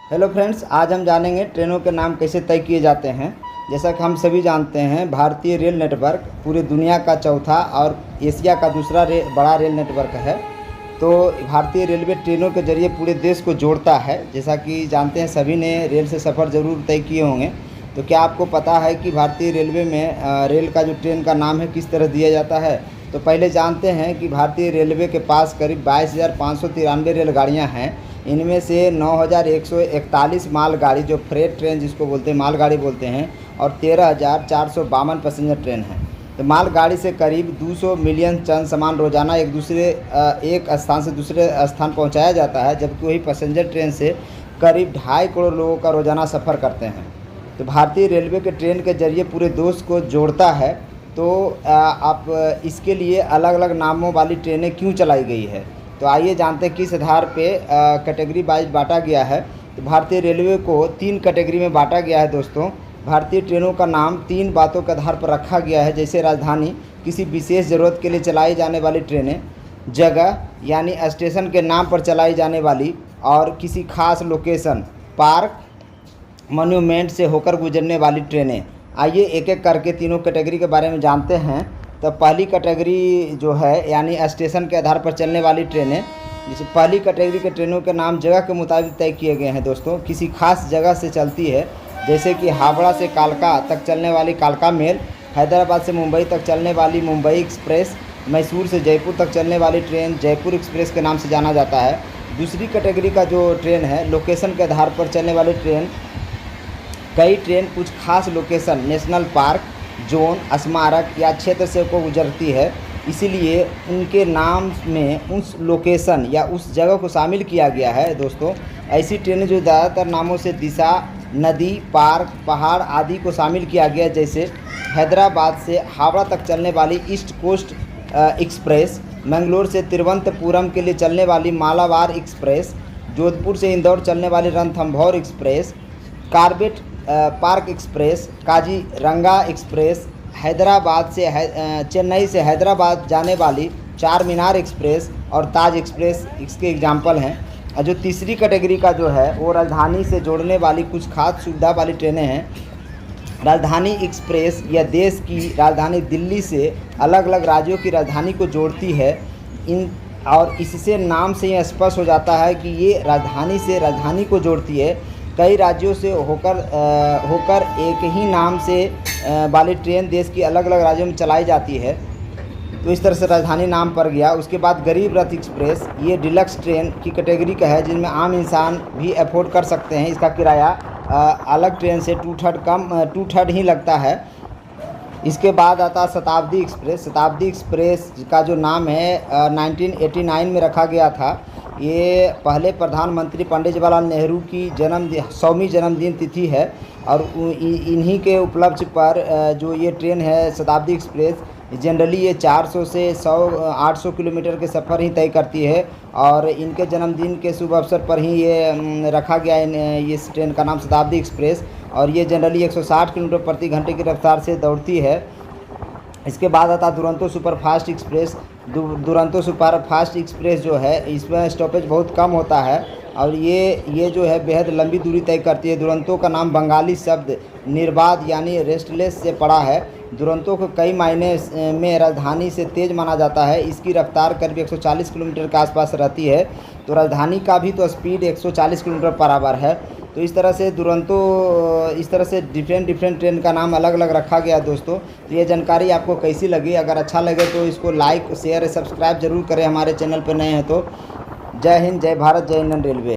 Hello friends, आज हम जानेंगे ट्रेनों के नाम कैसे तय किए जाते हैं। जैसा कि हम सभी जानते हैं, भारतीय रेल नेटवर्क पूरी दुनिया का चौथा और एशिया का दूसरा बड़ा रेल नेटवर्क है। तो भारतीय रेलवे ट्रेनों के जरिए पूरे देश को जोड़ता है। जैसा कि जानते हैं, सभी ने रेल से सफ़र ज़रूर तय किए होंगे। तो क्या आपको पता है कि भारतीय रेलवे में रेल का जो ट्रेन का नाम है किस तरह दिया जाता है? तो पहले जानते हैं कि भारतीय रेलवे के पास करीब 22,593 रेलगाड़ियाँ हैं। इनमें से 9,141 मालगाड़ी, जो फ्रेट ट्रेन जिसको बोलते हैं, मालगाड़ी बोलते हैं, और 13,452 पैसेंजर ट्रेन हैं। तो मालगाड़ी से करीब 200 मिलियन टन सामान रोजाना एक स्थान से दूसरे स्थान पहुंचाया जाता है, जबकि वही पैसेंजर ट्रेन से करीब 2.5 करोड़ लोगों का रोजाना सफ़र करते हैं। तो भारतीय रेलवे के ट्रेन के जरिए पूरे देश को जोड़ता है। तो आप इसके लिए अलग अलग नामों वाली ट्रेनें क्यों चलाई गई है, तो आइए जानते हैं किस आधार पे कैटेगरी वाइज बांटा गया है। तो भारतीय रेलवे को 3 कैटेगरी में बांटा गया है दोस्तों। भारतीय ट्रेनों का नाम 3 बातों के आधार पर रखा गया है, जैसे राजधानी, किसी विशेष ज़रूरत के लिए चलाई जाने वाली ट्रेनें; जगह यानी स्टेशन के नाम पर चलाई जाने वाली; और किसी खास लोकेशन, पार्क, मॉन्यूमेंट से होकर गुजरने वाली ट्रेनें। आइए एक एक करके तीनों कैटेगरी के बारे में जानते हैं। तो पहली कैटेगरी जो है, यानी स्टेशन के आधार पर चलने वाली ट्रेनें। जैसे पहली कैटेगरी के ट्रेनों के नाम जगह के मुताबिक तय किए गए हैं दोस्तों। किसी खास जगह से चलती है, जैसे कि हावड़ा से कालका तक चलने वाली कालका मेल, हैदराबाद से मुंबई तक चलने वाली मुंबई एक्सप्रेस, मैसूर से जयपुर तक चलने वाली ट्रेन जयपुर एक्सप्रेस के नाम से जाना जाता है। दूसरी कैटेगरी का जो ट्रेन है, लोकेशन के आधार पर चलने वाली ट्रेन। कई ट्रेन कुछ खास लोकेशन, नेशनल पार्क, जोन, स्मारक या क्षेत्र से को गुजरती है, इसीलिए उनके नाम में उस लोकेशन या उस जगह को शामिल किया गया है दोस्तों। ऐसी ट्रेनें जो ज़्यादातर नामों से दिशा, नदी, पार्क, पहाड़ आदि को शामिल किया गया, जैसे हैदराबाद से हावड़ा तक चलने वाली ईस्ट कोस्ट एक्सप्रेस, मंगलोर से तिरुवनंतपुरम के लिए चलने वाली मालाबार एक्सप्रेस, जोधपुर से इंदौर चलने वाली Ranthambore express, Corbett park express, Kaziranga express, Hyderabad से चेन्नई से हैदराबाद जाने वाली चार मीनार एक्सप्रेस और ताज एक्सप्रेस इसके एग्जाम्पल हैं। और जो तीसरी कैटेगरी का जो है, वो राजधानी से जोड़ने वाली कुछ खास सुविधा वाली ट्रेनें हैं। राजधानी एक्सप्रेस यह देश की राजधानी दिल्ली से अलग अलग राज्यों की राजधानी को जोड़ती है। और इससे नाम से यह स्पष्ट हो जाता है कि ये राजधानी से राजधानी को जोड़ती है। कई राज्यों से होकर एक ही नाम से वाली ट्रेन देश की अलग अलग राज्यों में चलाई जाती है, तो इस तरह से राजधानी नाम पड़ गया। उसके बाद गरीब रथ एक्सप्रेस, ये डिलक्स ट्रेन की कैटेगरी का है, जिनमें आम इंसान भी अफोर्ड कर सकते हैं। इसका किराया अलग ट्रेन से 2/3 ही लगता है। इसके बाद आता है शताब्दी एक्सप्रेस। शताब्दी एक्सप्रेस का जो नाम है 1989 में रखा गया था। ये पहले प्रधानमंत्री पंडित जवाहरलाल नेहरू की 100वीं जन्मदिन तिथि है, और इन्हीं के उपलक्ष्य पर जो ये ट्रेन है शताब्दी एक्सप्रेस, जनरली ये 400 से 800 किलोमीटर के सफ़र ही तय करती है। और इनके जन्मदिन के शुभ अवसर पर ही ये रखा गया है इस ट्रेन का नाम शताब्दी एक्सप्रेस। और ये जनरली 160 किलोमीटर प्रति घंटे की रफ्तार से दौड़ती है। इसके बाद आता है Duronto superfast express. Duronto superfast express जो है, इसमें स्टॉपेज बहुत कम होता है, और ये जो है बेहद लंबी दूरी तय करती है। दुरंतो का नाम बंगाली शब्द निर्बाध यानी रेस्टलेस से पड़ा है। दुरंतो को कई मायने में राजधानी से तेज़ माना जाता है। इसकी रफ्तार करीब 140 किलोमीटर के आसपास रहती है। तो राजधानी का भी तो स्पीड 140 किलोमीटर बराबर है। तो इस तरह से दुरंतो, इस तरह से डिफरेंट ट्रेन का नाम अलग अलग रखा गया दोस्तों। तो ये जानकारी आपको कैसी लगी? अगर अच्छा लगे तो इसको लाइक, शेयर, सब्सक्राइब जरूर करें हमारे चैनल पर नए हैं तो। जय हिंद, जय भारत, जय इंडियन रेलवे।